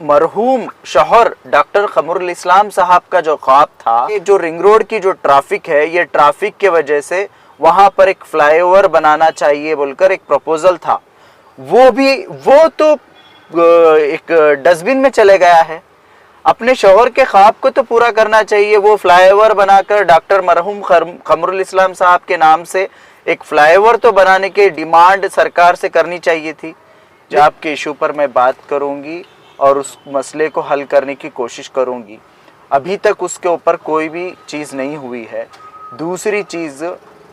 मरहूम शौहर डॉक्टर कमरुल इस्लाम साहब का जो ख्वाब था, ये जो रिंग रोड की जो ट्रैफिक है, ये ट्रैफिक के वजह से वहाँ पर एक फ्लाईओवर बनाना चाहिए बोलकर एक प्रपोजल था, वो तो एक डस्टबिन में चले गया है। अपने शौहर के ख्वाब को तो पूरा करना चाहिए। वो फ्लाईओवर बनाकर डॉक्टर मरहूम कमरुल इस्लाम साहब के नाम से एक फ्लाईओवर तो बनाने की डिमांड सरकार से करनी चाहिए थी। जो आपके इशू पर मैं बात करूंगी और उस मसले को हल करने की कोशिश करूंगी। अभी तक उसके ऊपर कोई भी चीज़ नहीं हुई है। दूसरी चीज़,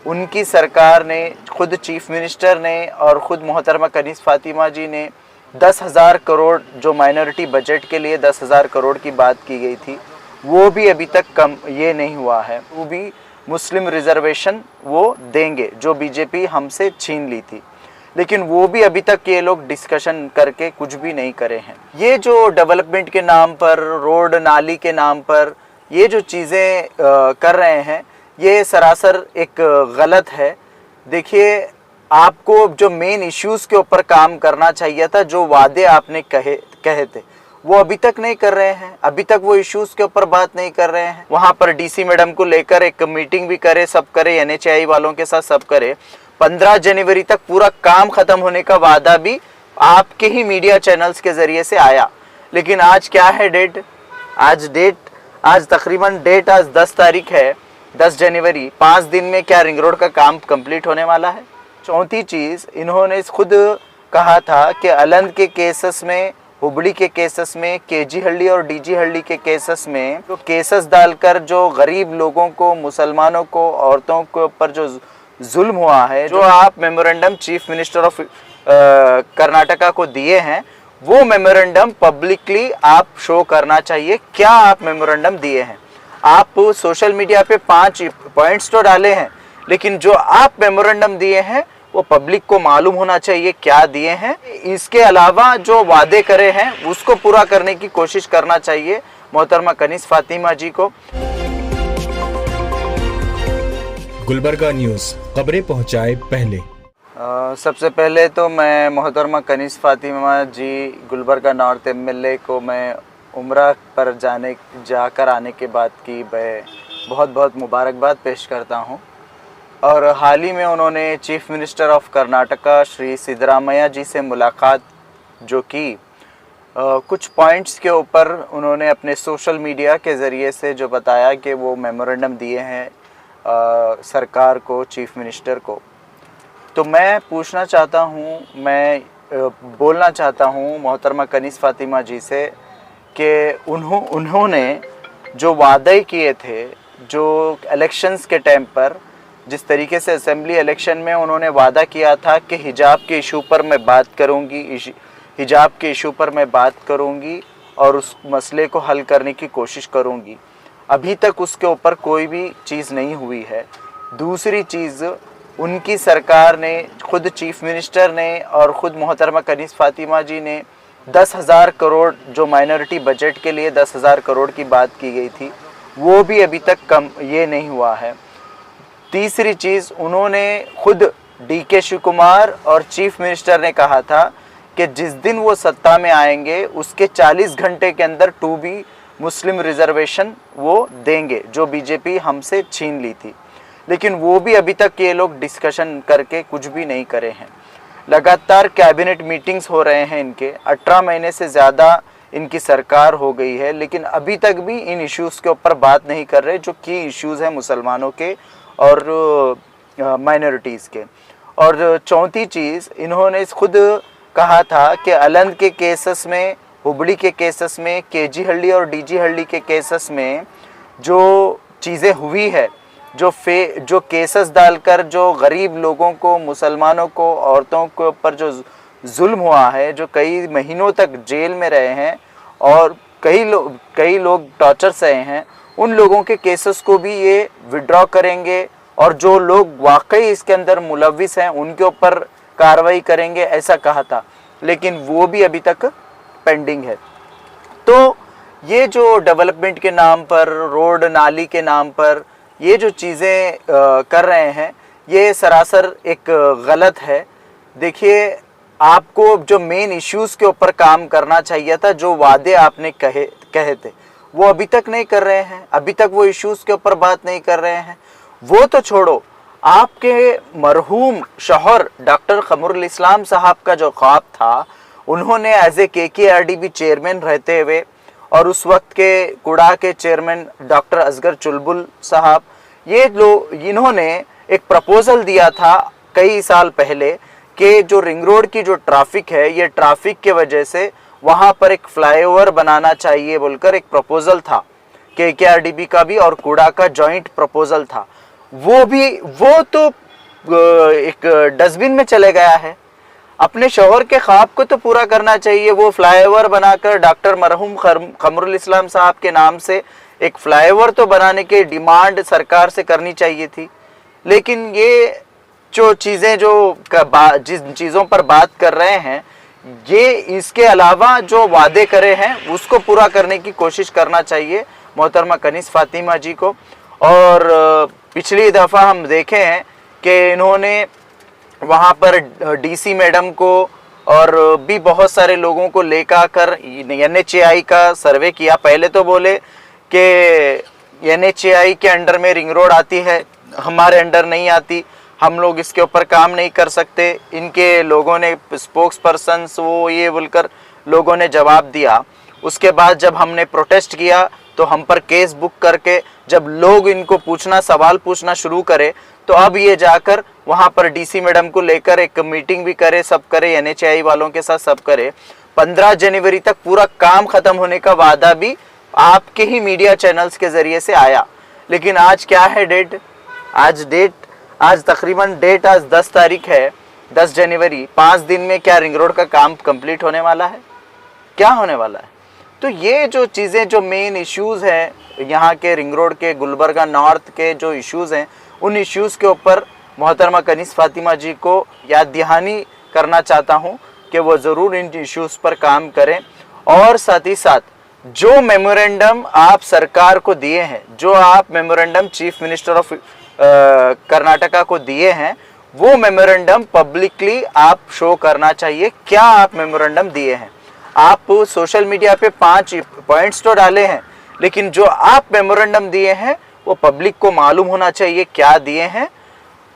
उनकी सरकार ने, खुद चीफ मिनिस्टर ने और ख़ुद मोहतरमा कनीज़ फ़ातिमा जी ने 10,000 करोड़ जो माइनॉरिटी बजट के लिए 10,000 करोड़ की बात की गई थी, वो भी अभी तक कम ये नहीं हुआ है। वो भी मुस्लिम रिजर्वेशन वो देंगे जो बीजेपी हमसे छीन ली थी, लेकिन वो भी अभी तक ये लोग डिस्कशन करके कुछ भी नहीं करे हैं। ये जो डेवलपमेंट के नाम पर, रोड नाली के नाम पर ये जो चीज़ें कर रहे हैं, ये सरासर एक गलत है। देखिए, आपको जो मेन इश्यूज के ऊपर काम करना चाहिए था, जो वादे आपने कहे थे, वो अभी तक नहीं कर रहे हैं। अभी तक वो इश्यूज के ऊपर बात नहीं कर रहे हैं। वहाँ पर डीसी मैडम को लेकर एक मीटिंग भी करे, सब करे, NHAI वालों के साथ सब करे। 15 जनवरी तक पूरा काम खत्म होने का वादा भी आपके ही मीडिया चैनल्स के जरिए से आया, लेकिन आज क्या है डेट? आज तकरीबन डेट आज 10 तारीख है, 10 जनवरी। 5 दिन में क्या रिंग रोड का काम कंप्लीट होने वाला है? चौथी चीज़, इन्होंने खुद कहा था कि अलंद के केसेस में, हुबली के केसेस में, केजी हल्ली और डीजी हल्ली के केसेस में जो केसेस डालकर जो गरीब लोगों को, मुसलमानों को, औरतों के ऊपर जो जुल्म हुआ है, जो आप memorandum chief minister of Karnataka को दिए हैं, वो मेमोरेंडम पब्लिकली आप शो करना चाहिए। क्या आप मेमोरेंडम दिए हैं? आप सोशल मीडिया पे 5 पॉइंट्स तो डाले हैं, लेकिन जो आप मेमोरेंडम दिए हैं वो पब्लिक को मालूम होना चाहिए क्या दिए हैं। इसके अलावा जो वादे करे हैं उसको पूरा करने की कोशिश करना चाहिए मोहतरमा कनीज़ फ़ातिमा जी को। गुलबर्गा न्यूज़, खबरें पहुंचाए पहले। सबसे पहले तो मैं मोहतरमा कनीज़ फ़ातिमा जी गुलबर्गा नॉर्थ MLA को मैं उम्रा पर जाकर आने के बाद की बहुत बहुत मुबारकबाद पेश करता हूं। और हाल ही में उन्होंने chief minister of Karnataka Shri Siddaramaiah ji से मुलाकात जो की, कुछ पॉइंट्स के ऊपर उन्होंने अपने सोशल मीडिया के ज़रिए से जो बताया कि वो मेमोरेंडम दिए हैं सरकार को, चीफ मिनिस्टर को। तो मैं पूछना चाहता हूँ, मैं बोलना चाहता हूँ मोहतरमा कनीज़ फ़ातिमा जी से कि उन्होंने जो वादे किए थे, जो इलेक्शंस के टाइम पर, जिस तरीके से असेंबली इलेक्शन में उन्होंने वादा किया था कि हिजाब के इशू पर मैं बात करूंगी, और उस मसले को हल करने की कोशिश करूंगी, अभी तक उसके ऊपर कोई भी चीज़ नहीं हुई है। दूसरी चीज़, उनकी सरकार ने, खुद चीफ मिनिस्टर ने और ख़ुद मोहतरमा कनीज़ फ़ातिमा जी ने 10,000 करोड़ जो माइनॉरिटी बजट के लिए 10,000 करोड़ की बात की गई थी, वो भी अभी तक ये नहीं हुआ है। तीसरी चीज़, उन्होंने खुद DK शिव कुमार और चीफ मिनिस्टर ने कहा था कि जिस दिन वो सत्ता में आएंगे उसके 40 घंटे के अंदर 2B मुस्लिम रिजर्वेशन वो देंगे जो बीजेपी हमसे छीन ली थी, लेकिन वो भी अभी तक ये लोग डिस्कशन करके कुछ भी नहीं करे हैं। लगातार कैबिनेट मीटिंग्स हो रहे हैं इनके, 18 महीने से ज़्यादा इनकी सरकार हो गई है, लेकिन अभी तक भी इन इश्यूज़ के ऊपर बात नहीं कर रहे जो की इश्यूज़ हैं मुसलमानों के और माइनॉरिटीज़ के। और चौथी चीज़, इन्होंने खुद कहा था कि अलंद के केसेस में, हुबली के केसेस में, केजी हल्ली और डीजी हल्ली के केसेस में जो चीज़ें हुई है, जो केसेस डालकर जो गरीब लोगों को, मुसलमानों को, औरतों के ऊपर जो जुल्म हुआ है, जो कई महीनों तक जेल में रहे हैं और कई लोग टॉर्चर सहे हैं, उन लोगों के केसेस को भी ये विड्रॉ करेंगे और जो लोग वाकई इसके अंदर मुलविस हैं उनके ऊपर कार्रवाई करेंगे, ऐसा कहा था, लेकिन वो भी अभी तक पेंडिंग है। तो ये जो डेवलपमेंट के नाम पर, रोड नाली के नाम पर ये जो चीज़ें कर रहे हैं, ये सरासर एक गलत है। देखिए, आपको जो मेन इश्यूज के ऊपर काम करना चाहिए था, जो वादे आपने कहे थे, वो अभी तक नहीं कर रहे हैं। अभी तक वो इश्यूज के ऊपर बात नहीं कर रहे हैं। वो तो छोड़ो, आपके मरहूम शौहर डॉक्टर कमरुल इस्लाम साहब का जो ख्वाब था, उन्होंने एज ए KKRDB चेयरमैन रहते हुए और उस वक्त के कुड़ा के चेयरमैन डॉक्टर असगर चुलबुल साहब, ये लोग, इन्होंने एक प्रपोजल दिया था कई साल पहले कि जो रिंग रोड की जो ट्रैफिक है, ये ट्रैफिक के वजह से वहाँ पर एक फ्लाईओवर बनाना चाहिए बोलकर एक प्रपोजल था। KKRDB का भी और कुड़ा का जॉइंट प्रपोजल था। वो तो एक डस्टबिन में चले गया है। अपने शौहर के ख्वाब को तो पूरा करना चाहिए। वो फ्लाईओवर बनाकर डॉक्टर मरहूम कमरुल इस्लाम साहब के नाम से एक फ्लाईओवर तो बनाने की डिमांड सरकार से करनी चाहिए थी। लेकिन ये जो चीज़ें जिन चीज़ों पर बात कर रहे हैं, ये इसके अलावा जो वादे करे हैं उसको पूरा करने की कोशिश करना चाहिए मोहतरमा कनीज़ फातिमा जी को। और पिछली दफ़ा हम देखे हैं कि इन्होंने वहाँ पर DC मैडम को और भी बहुत सारे लोगों को लेकर NHAI का सर्वे किया। पहले तो बोले कि NHAI के अंडर में रिंग रोड आती है, हमारे अंडर नहीं आती, हम लोग इसके ऊपर काम नहीं कर सकते। इनके लोगों ने स्पोक्स पर्सन्स वो ये बोलकर लोगों ने जवाब दिया। उसके बाद जब हमने प्रोटेस्ट किया तो हम पर केस बुक करके जब लोग इनको सवाल पूछना शुरू करे, तो अब ये जाकर वहाँ पर DC मैडम को लेकर एक मीटिंग भी करे, सब करे, NHAI वालों के साथ सब करे। 15 जनवरी तक पूरा काम खत्म होने का वादा भी आपके ही मीडिया चैनल्स के जरिए से आया। लेकिन आज क्या है डेट? आज तकरीबन डेट आज 10 तारीख है, 10 जनवरी। 5 दिन में क्या रिंग रोड का काम कंप्लीट होने वाला है? क्या होने वाला है? तो ये जो चीज़ें, जो मेन इश्यूज़ हैं यहाँ के रिंग रोड के, गुलबर्गा नॉर्थ के जो इश्यूज़ हैं, उन इश्यूज़ के ऊपर मोहतरमा कनीज़ फातिमा जी को याद दहानी करना चाहता हूँ कि वो ज़रूर इन इश्यूज़ पर काम करें। और साथ ही साथ जो मेमोरेंडम आप सरकार को दिए हैं, जो आप memorandum chief minister of Karnataka को दिए हैं, वो मेमोरेंडम पब्लिकली आप शो करना चाहिए। क्या आप मेमोरेंडम दिए हैं? आप सोशल मीडिया पे 5 पॉइंट्स तो डाले हैं, लेकिन जो आप मेमोरेंडम दिए हैं वो पब्लिक को मालूम होना चाहिए क्या दिए हैं।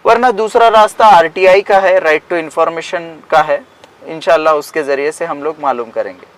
वरना दूसरा रास्ता RTI का है, राइट टू इंफॉर्मेशन का है। इंशाल्लाह उसके ज़रिए से हम लोग मालूम करेंगे।